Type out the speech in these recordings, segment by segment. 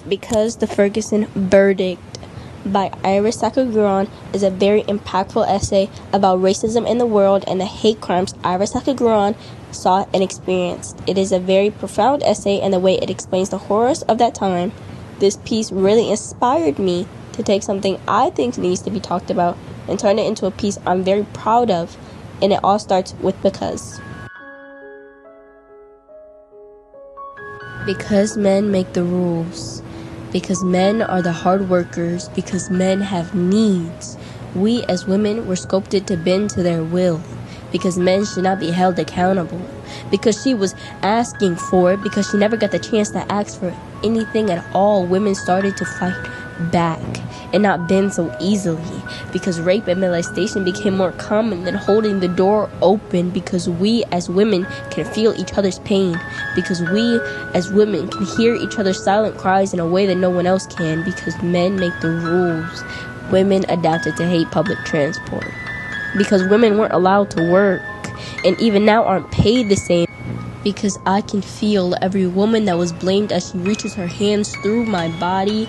Because the Ferguson Verdict by Iris Sakaguran is a very impactful essay about racism in the world and the hate crimes Iris Sakaguran saw and experienced. It is a very profound essay, and the way it explains the horrors of that time. This piece really inspired me to take something I think needs to be talked about and turn it into a piece I'm very proud of, and it all starts with because. Because men make the rules. Because men are the hard workers. Because men have needs. We as women were sculpted to bend to their will. Because men should not be held accountable. Because she was asking for it. Because she never got the chance to ask for anything at all. Women started to fight back and not bend so easily. Because rape and molestation became more common than holding the door open. Because we as women can feel each other's pain. Because we as women can hear each other's silent cries in a way that no one else can. Because men make the rules. Women adapted to hate public transport. Because women weren't allowed to work, and even now aren't paid the same. Because I can feel every woman that was blamed as she reaches her hands through my body,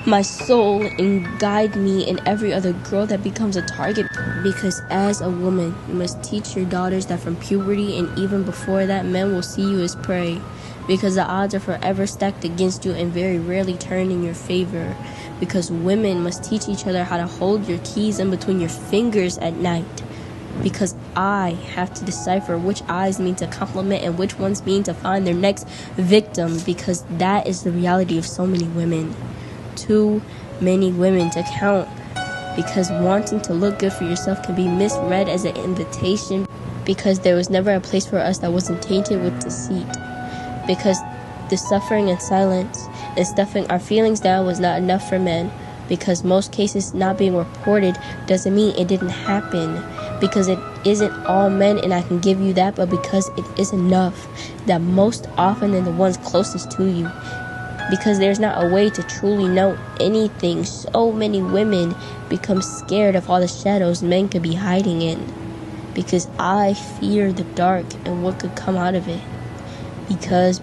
my soul, and guide me and every other girl that becomes a target. Because as a woman, you must teach your daughters that from puberty and even before that, men will see you as prey. Because the odds are forever stacked against you and very rarely turn in your favor. Because women must teach each other how to hold your keys in between your fingers at night. Because I have to decipher which eyes mean to compliment and which ones mean to find their next victim. Because that is the reality of so many women. Too many women to count. Because wanting to look good for yourself can be misread as an invitation. Because there was never a place for us that wasn't tainted with deceit. Because the suffering and silence and stuffing our feelings down was not enough for men. Because most cases not being reported doesn't mean it didn't happen. Because it isn't all men, and I can give you that, but because it is enough that most often than the ones closest to you. Because there's not a way to truly know anything. So many women become scared of all the shadows men could be hiding in. Because I fear the dark and what could come out of it. Because.